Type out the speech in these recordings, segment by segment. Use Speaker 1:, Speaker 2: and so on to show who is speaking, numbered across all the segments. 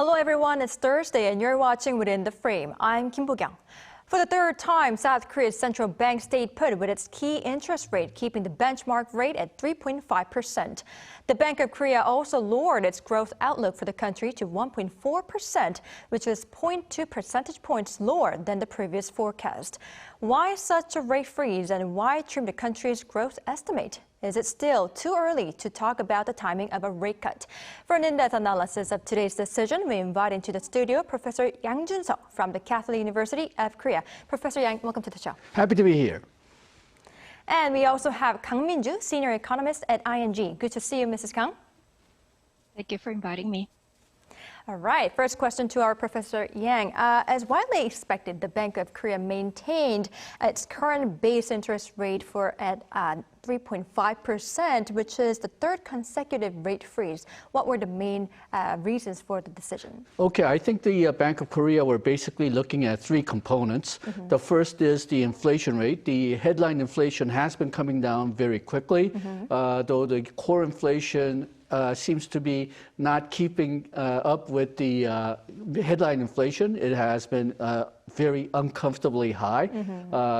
Speaker 1: Hello everyone, it's Thursday and you're watching Within the Frame. I'm Kim Bo-kyung. For the third time, South Korea's central bank stayed put with its key interest rate, keeping the benchmark rate at 3.5%. The Bank of Korea also lowered its growth outlook for the country to 1.4%, which is 0.2 percentage points lower than the previous forecast. Why such a rate freeze and why trim the country's growth estimate? Is it still too early to talk about the timing of a rate cut? For an in-depth analysis of today's decision, we invite into the studio Professor Yang Jun-sok from the Catholic University of Korea. Professor Yang, welcome to the show.
Speaker 2: Happy to be here.
Speaker 1: And we also have Kang Min-joo, senior economist at ING. Good to see you, Mrs. Kang.
Speaker 3: Thank you for inviting me.
Speaker 1: All right, first question to our Professor Yang. As widely expected, the Bank of Korea maintained its current base interest rate at 3.5%, which is the third consecutive rate freeze. What were the main reasons for the decision?
Speaker 2: Okay, I think the Bank of Korea were basically looking at three components. The first is the inflation rate. The headline inflation has been coming down very quickly, though the core inflation seems to be not keeping up with the headline inflation. It has been very uncomfortably high.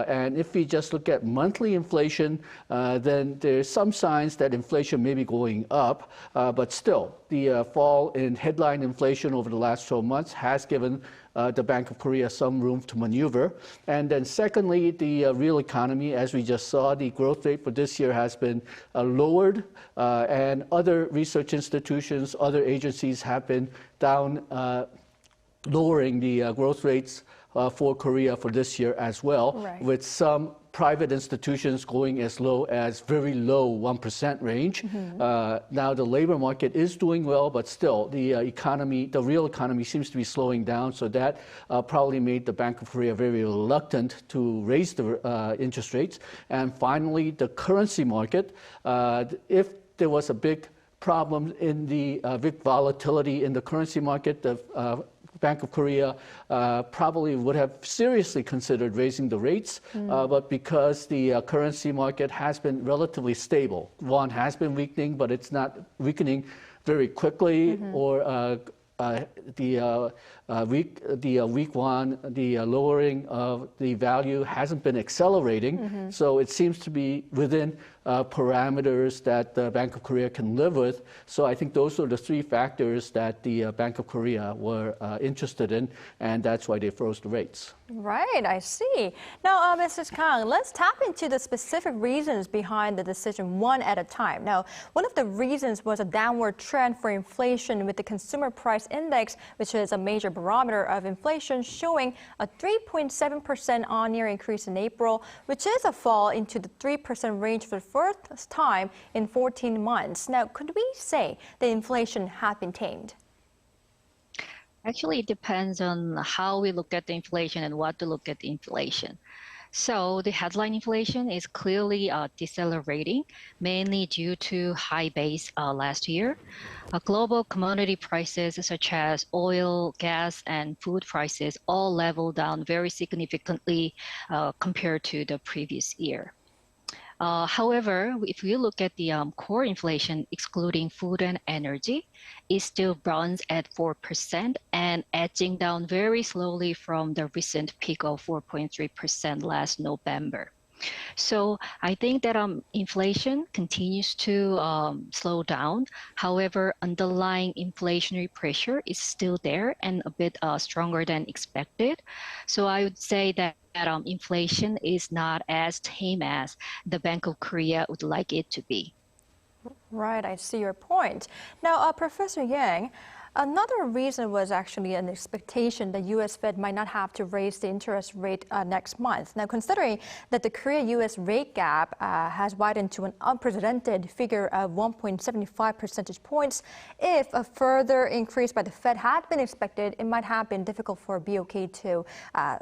Speaker 2: And if we just look at monthly inflation, then there's some signs that inflation may be going up. But still, the fall in headline inflation over the last 12 months has given the Bank of Korea some room to maneuver. And then secondly, the real economy, as we just saw, the growth rate for this year has been lowered. And other research institutions, other agencies have been down, lowering the growth rates for Korea for this year as well, with some private institutions going as low as very low 1% range. Now the labor market is doing well, but still the economy, the real economy seems to be slowing down. So that probably made the Bank of Korea very reluctant to raise the interest rates. And finally, the currency market, if there was a big problem in the big volatility in the currency market, the Bank of Korea probably would have seriously considered raising the rates, but because the currency market has been relatively stable, won has been weakening, but it's not weakening very quickly, or the weak won, the lowering of the value hasn't been accelerating. So it seems to be within parameters that the Bank of Korea can live with. So I think those are the three factors that the Bank of Korea were interested in, and that's why they froze the rates.
Speaker 1: Right, I see. Now, Mrs. Kang, let's tap into the specific reasons behind the decision one at a time. Now, one of the reasons was a downward trend for inflation, with the consumer price index, which is a major barometer of inflation, showing a 3.7% on-year increase in April, which is a fall into the 3% range for the first time in 14 months. Now, could we say the inflation had been tamed?
Speaker 3: Actually, it depends on how we look at the inflation and what to look at the inflation. So the headline inflation is clearly decelerating, mainly due to high base last year. Global commodity prices such as oil, gas, and food prices all leveled down very significantly compared to the previous year. However, if you look at the core inflation, excluding food and energy, it still runs at 4% and edging down very slowly from the recent peak of 4.3% last November. So I think that inflation continues to slow down. However, underlying inflationary pressure is still there and a bit stronger than expected. So I would say that inflation is not as tame as the Bank of Korea would like it to be.
Speaker 1: Right, I see your point. Now, Professor Yang, another reason was actually an expectation that U.S. Fed might not have to raise the interest rate next month. Now, considering that the Korea-U.S. rate gap has widened to an unprecedented figure of 1.75 percentage points, if a further increase by the Fed had been expected, it might have been difficult for BOK to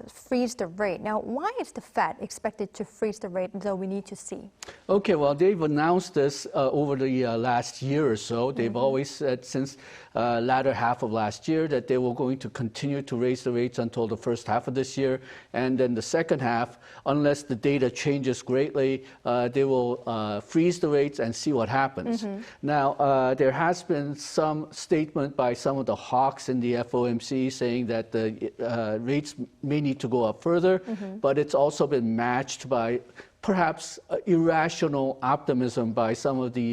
Speaker 1: freeze the rate. Now, why is the Fed expected to freeze the rate, though we need to see?
Speaker 2: Okay, well, they've announced this over the last year or so. They've always said since last latter half of last year that they were going to continue to raise the rates until the first half of this year. And then the second half, unless the data changes greatly, they will freeze the rates and see what happens. Now, there has been some statement by some of the hawks in the FOMC saying that the rates may need to go up further, but it's also been matched by perhaps irrational optimism by some of the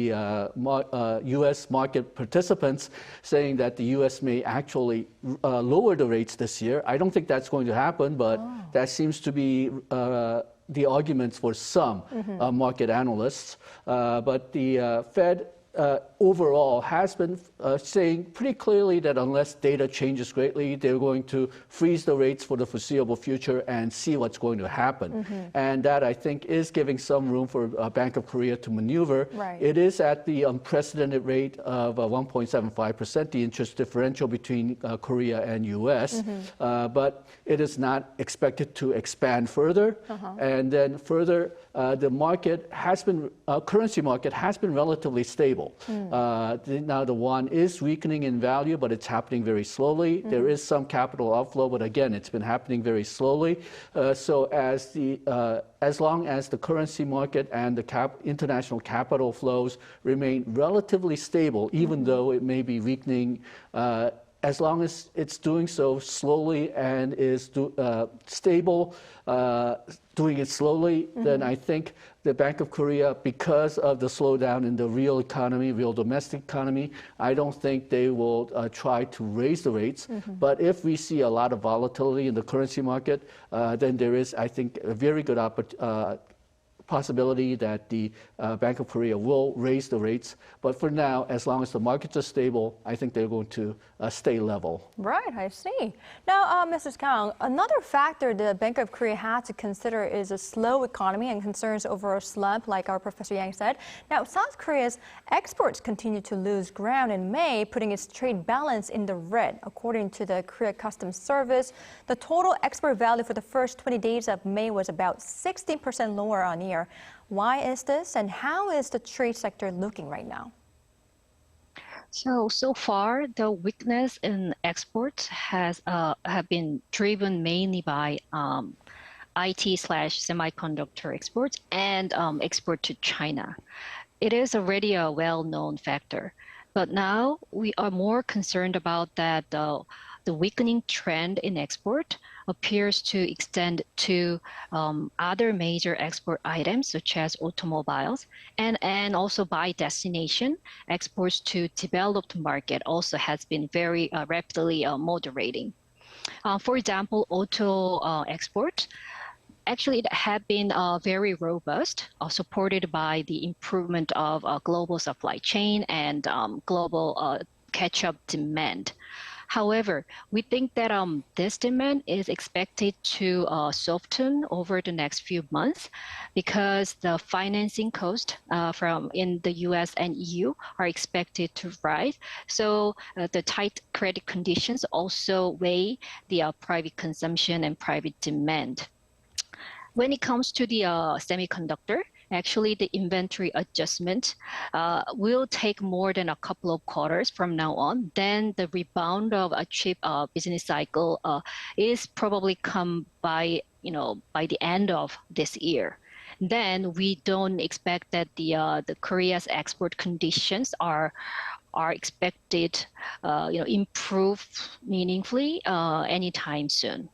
Speaker 2: U.S. market participants saying that the U.S. may actually lower the rates this year. I don't think that's going to happen, but that seems to be the arguments for some market analysts. But the Fed overall has been saying pretty clearly that unless data changes greatly, they're going to freeze the rates for the foreseeable future and see what's going to happen. And that, I think, is giving some room for Bank of Korea to maneuver.
Speaker 1: Right.
Speaker 2: It is at the unprecedented rate of 1.75%, the interest differential between Korea and U.S., but it is not expected to expand further. And then further, the market has been, currency market has been relatively stable. Now the won is weakening in value, but it's happening very slowly. There is some capital outflow, but again, it's been happening very slowly. So as long as the currency market and the international capital flows remain relatively stable, even though it may be weakening, as long as it's doing so slowly and is stable, doing it slowly, then I think the Bank of Korea, because of the slowdown in the real economy, real domestic economy, I don't think they will try to raise the rates. But if we see a lot of volatility in the currency market, then there is, I think, a very good possibility that the Bank of Korea will raise the rates. But for now, as long as the markets are stable, I think they're going to stay level.
Speaker 1: Right, I see. Now, Mrs. Kang, another factor the Bank of Korea had to consider is a slow economy and concerns over a slump, like our Professor Yang said. Now, South Korea's exports continue to lose ground in May, putting its trade balance in the red. According to the Korea Customs Service, the total export value for the first 20 days of May was about 16% lower on year. Why is this, and how is the trade sector looking right now?
Speaker 3: So far, the weakness in exports have been driven mainly by IT/semiconductor exports and export to China. It is already a well-known factor, but now we are more concerned about that the weakening trend in export appears to extend to other major export items such as automobiles, and also by destination, exports to developed market also has been very rapidly moderating. For example, auto export, actually it had been very robust, supported by the improvement of global supply chain and global catch-up demand. However, we think that this demand is expected to soften over the next few months because the financing cost from in the US and EU are expected to rise. So the tight credit conditions also weigh the private consumption and private demand. When it comes to the semiconductor, actually, the inventory adjustment will take more than a couple of quarters from now on. Then the rebound of a chip business cycle is probably come by the end of this year. Then we don't expect that the Korea's export conditions are expected improve meaningfully anytime soon.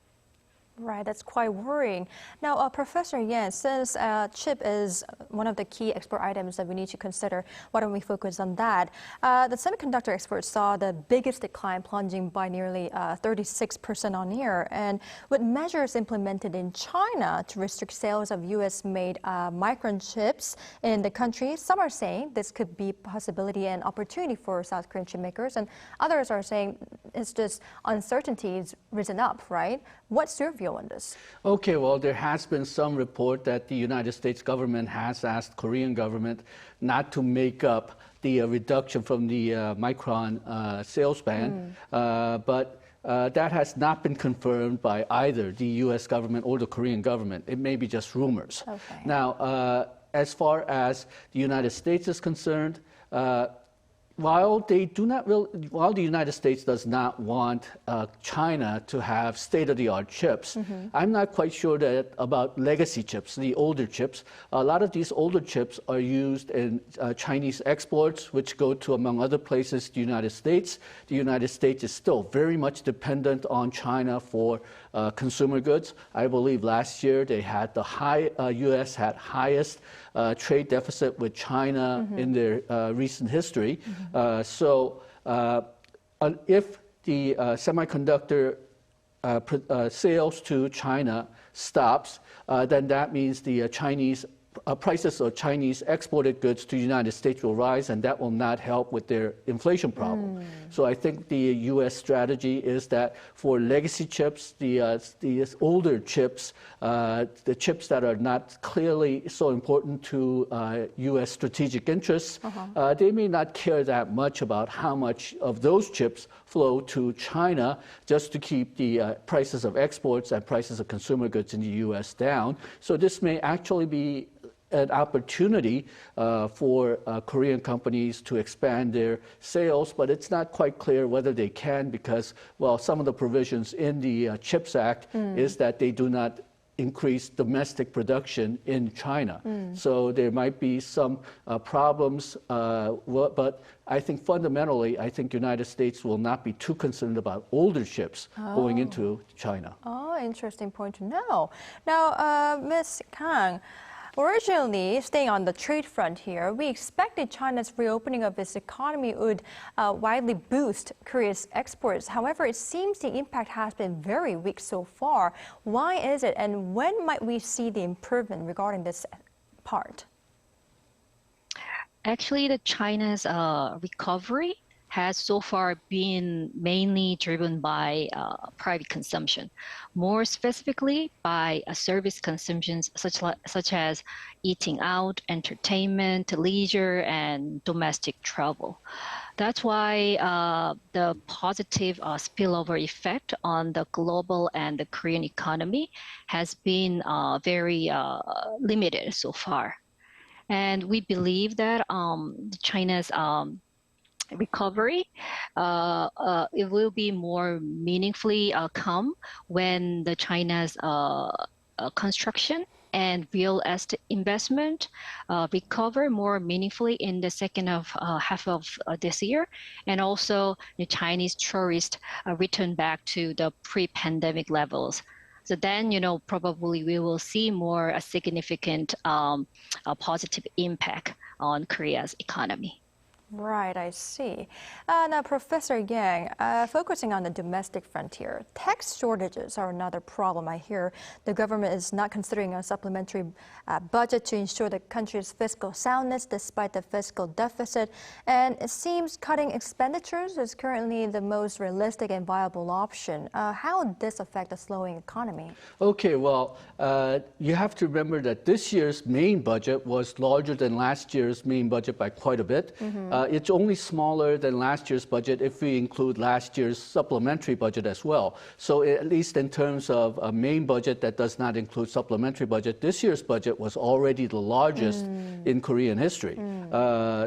Speaker 1: Right, that's quite worrying. Now, Professor Yan, since chip is one of the key export items that we need to consider, why don't we focus on that? The semiconductor exports saw the biggest decline, plunging by nearly 36% on year. And with measures implemented in China to restrict sales of U.S.-made micron chips in the country, some are saying this could be a possibility and opportunity for South Korean chip makers, and others are saying it's just uncertainties risen up, right? What's your view on this?
Speaker 2: Okay, well, there has been some report that the United States government has asked Korean government not to make up the reduction from the micron sales ban, but that has not been confirmed by either the U.S. government or the Korean government. It may be just rumors.
Speaker 1: Okay.
Speaker 2: Now, as far as the United States is concerned, while the United States does not want China to have state-of-the-art chips, I'm not quite sure that about legacy chips, the older chips. A lot of these older chips are used in Chinese exports, which go to, among other places, the United States. The United States is still very much dependent on China for consumer goods. I believe last year they had U.S. had highest trade deficit with China in their recent history. So if the semiconductor sales to China stops, then that means the Chinese prices of Chinese exported goods to the United States will rise, and that will not help with their inflation problem. So I think the U.S. strategy is that for legacy chips, the older chips, the chips that are not clearly so important to U.S. strategic interests, they may not care that much about how much of those chips flow to China just to keep the prices of exports and prices of consumer goods in the U.S. down. So this may actually be an opportunity for Korean companies to expand their sales, but it's not quite clear whether they can because, well, some of the provisions in the CHIPS Act is that they do not increase domestic production in China. So there might be some problems, but I think fundamentally, I think United States will not be too concerned about older chips going into China.
Speaker 1: Oh, interesting point to know. Now, Ms. Kang, originally, staying on the trade front here, we expected China's reopening of its economy would widely boost Korea's exports. However, it seems the impact has been very weak so far. Why is it, and when might we see the improvement regarding this part?
Speaker 3: Actually, the China's recovery has so far been mainly driven by private consumption, more specifically by service consumptions such as eating out, entertainment, leisure, and domestic travel. That's why the positive spillover effect on the global and the Korean economy has been very limited so far. And we believe that China's recovery, it will be more meaningfully come when the China's construction and real estate investment recover more meaningfully in the second half of this year, and also the Chinese tourists return back to the pre-pandemic levels. So then, probably we will see more a significant positive impact on Korea's economy.
Speaker 1: Right, I see. Now, Professor Yang, focusing on the domestic frontier, tax shortages are another problem. I hear the government is not considering a supplementary budget to ensure the country's fiscal soundness despite the fiscal deficit. And it seems cutting expenditures is currently the most realistic and viable option. How would this affect the slowing economy?
Speaker 2: Okay, well, you have to remember that this year's main budget was larger than last year's main budget by quite a bit. It's only smaller than last year's budget if we include last year's supplementary budget as well. So at least in terms of a main budget that does not include supplementary budget, this year's budget was already the largest in Korean history.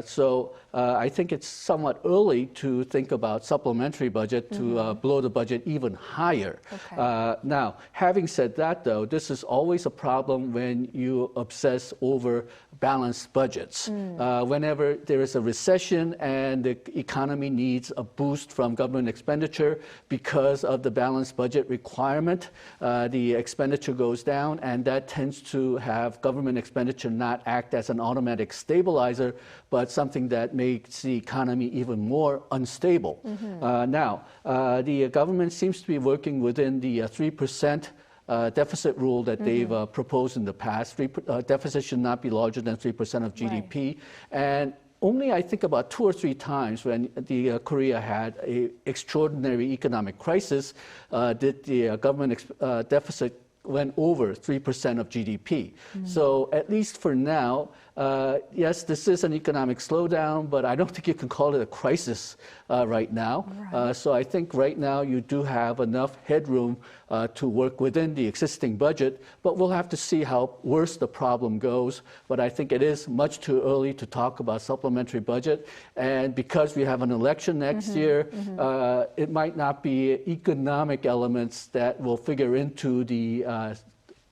Speaker 2: So I think it's somewhat early to think about supplementary budget to blow the budget even higher. Okay. Now, having said that, though, this is always a problem when you obsess over balanced budgets. Whenever there is a recession and the economy needs a boost from government expenditure because of the balanced budget requirement, the expenditure goes down, and that tends to have government expenditure not act as an automatic stabilizer, but something that makes the economy even more unstable. Now, the government seems to be working within the 3% deficit rule that they've proposed in the past. Deficit should not be larger than 3% of GDP. Right. And only, I think, about 2 or 3 times when Korea had an extraordinary economic crisis did the government deficit went over 3% of GDP. So at least for now, yes, this is an economic slowdown, but I don't think you can call it a crisis right now.
Speaker 1: Right.
Speaker 2: So I think right now you do have enough headroom to work within the existing budget, but we'll have to see how worse the problem goes. But I think it is much too early to talk about supplementary budget. And because we have an election next year, it might not be economic elements that will figure into the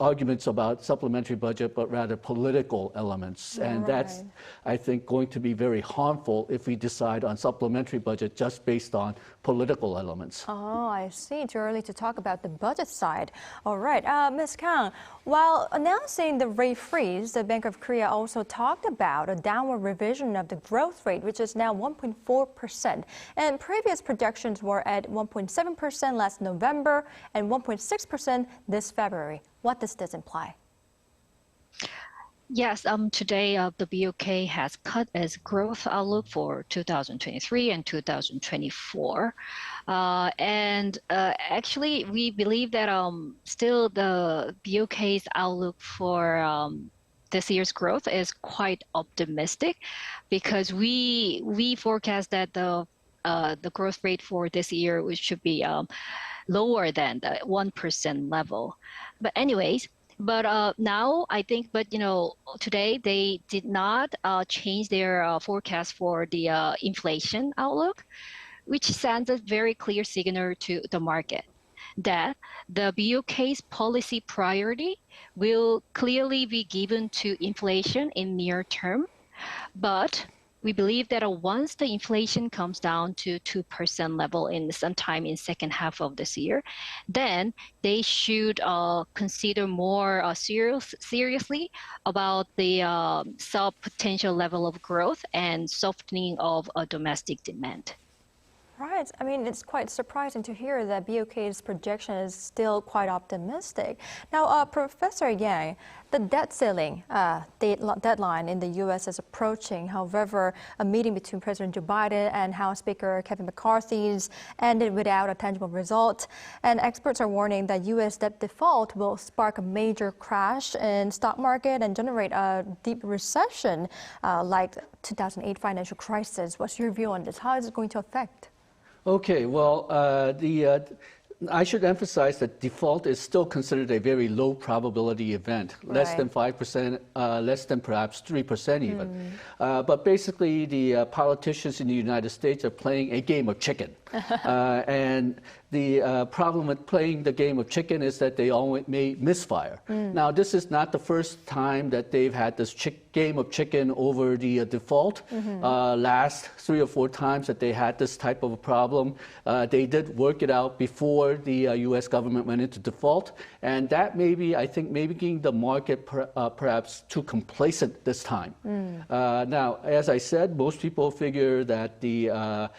Speaker 2: arguments about supplementary budget, but rather political elements. And that's, I think, going to be very harmful if we decide on supplementary budget just based on political elements.
Speaker 1: Oh, I see. Too early to talk about the budget side. All right. Ms. Kang, while announcing the rate freeze, the Bank of Korea also talked about a downward revision of the growth rate, which is now 1.4%. And previous projections were at 1.7% last November and 1.6% this February. What does this imply?
Speaker 3: Yes, today the BOK has cut its growth outlook for 2023 and 2024. Actually, we believe that still the BOK's outlook for this year's growth is quite optimistic, because we forecast that the growth rate for this year should be lower than the 1% level. But anyways, now I think, today they did not change their forecast for the inflation outlook, which sends a very clear signal to the market that the BOK's policy priority will clearly be given to inflation in near term. But we believe that once the inflation comes down to 2% level in sometime in second half of this year, then they should consider more seriously about the potential level of growth and softening of domestic demand.
Speaker 1: Right. I mean, it's quite surprising to hear that BOK's projection is still quite optimistic. Now, Professor Yang, the debt ceiling deadline in the U.S. is approaching. However, a meeting between President Joe Biden and House Speaker Kevin McCarthy's ended without a tangible result. And experts are warning that U.S. debt default will spark a major crash in stock market and generate a deep recession like 2008 financial crisis. What's your view on this? How is it going to affect?
Speaker 2: Okay, well, I should emphasize that default is still considered a very low probability event, less than 5%, less than perhaps 3% even. But basically, the politicians in the United States are playing a game of chicken. And the problem with playing the game of chicken is that they always may misfire. Now, this is not the first time that they've had this game of chicken over the default. Last 3 or 4 times that they had this type of a problem, they did work it out before the U.S. government went into default. And that I think, making the market perhaps too complacent this time. Now, as I said, most people figure that the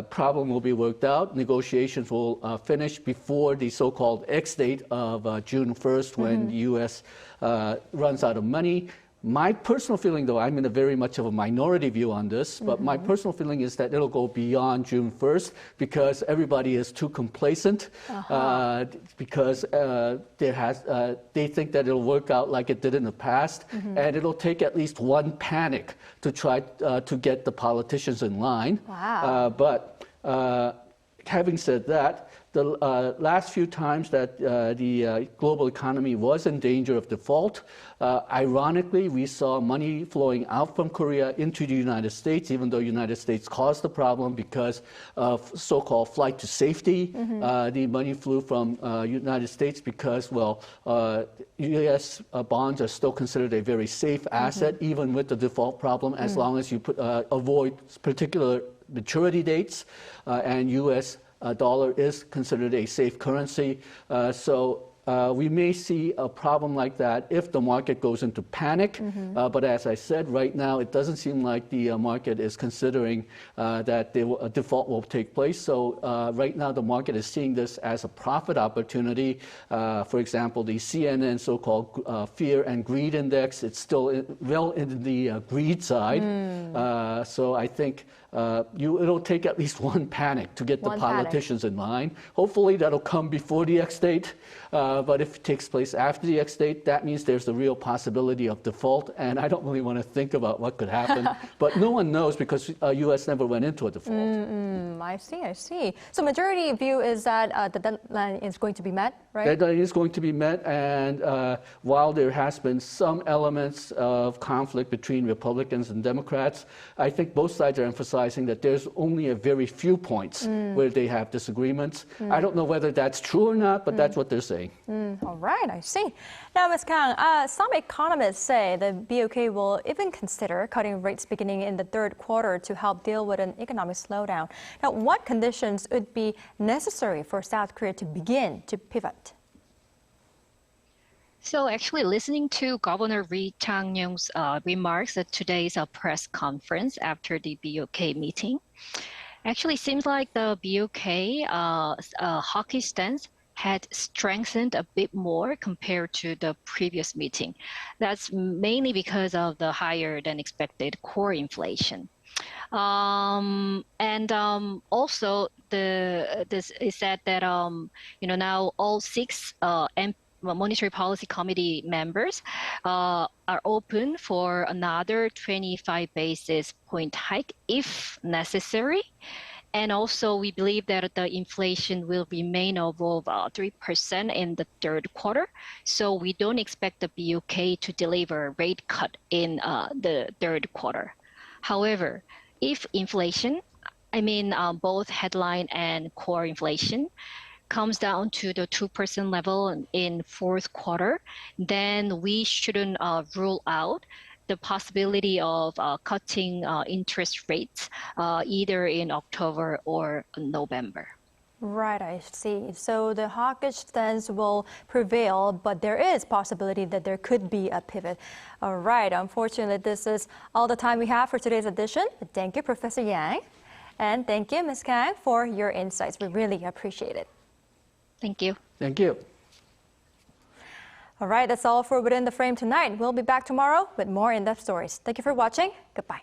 Speaker 2: problem will be worked out. Negotiations will finish before the so-called X date of June 1st, when the U.S. Runs out of money. My personal feeling, though, I'm in a very much of a minority view on this, but my personal feeling is that it'll go beyond June 1st because everybody is too complacent, because they think that it'll work out like it did in the past, and it'll take at least one panic to try to get the politicians in line.
Speaker 1: Wow.
Speaker 2: But having said that, the last few times that the global economy was in danger of default, ironically, we saw money flowing out from Korea into the United States, even though the United States caused the problem because of so-called flight to safety. The money flew from United States because, well, U.S. bonds are still considered a very safe asset, even with the default problem, as long as you avoid particular maturity dates, and U.S. Dollar is considered a safe currency. So we may see a problem like that if the market goes into panic. But as I said, right now, it doesn't seem like the market is considering that a default will take place. So right now, the market is seeing this as a profit opportunity. For example, the CNN so-called fear and greed index, it's still well in the greed side. So I think it'll take at least one panic to get the
Speaker 1: One panic.
Speaker 2: politicians in line. Hopefully that'll come before the X-date, but if it takes place after the X-date, that means there's a real possibility of default, and I don't really want to think about what could happen, but no one knows because U.S. never went into a default.
Speaker 1: I see. So majority view is that the deadline is going to be met, right?
Speaker 2: Deadline is going to be met, and while there has been some elements of conflict between Republicans and Democrats, I think both sides are emphasizing that there's only a very few points where they have disagreements. I don't know whether that's true or not, but that's what they're saying.
Speaker 1: All right, I see. Now, Ms. Kang, some economists say the BOK will even consider cutting rates beginning in the third quarter to help deal with an economic slowdown. Now, what conditions would be necessary for South Korea to begin to pivot?
Speaker 3: So actually listening to Governor Ri Chang-yong's remarks at today's press conference after the BOK meeting, actually seems like the BOK hawkish stance had strengthened a bit more compared to the previous meeting. That's mainly because of the higher than expected core inflation. Also, this is said that now all 6 Monetary Policy Committee members are open for another 25 basis point hike if necessary. And also, we believe that the inflation will remain above 3% in the third quarter. So we don't expect the BOK to deliver a rate cut in the third quarter. However, if inflation, both headline and core inflation, comes down to the 2% level in fourth quarter, then we shouldn't rule out the possibility of cutting interest rates either in October or November.
Speaker 1: Right, I see. So the hawkish stance will prevail, but there is possibility that there could be a pivot. All right, unfortunately, this is all the time we have for today's edition. But thank you, Professor Yang. And thank you, Ms. Kang, for your insights. We really appreciate it.
Speaker 3: Thank you.
Speaker 2: Thank you.
Speaker 1: All right, that's all for Within the Frame tonight. We'll be back tomorrow with more in-depth stories. Thank you for watching. Goodbye.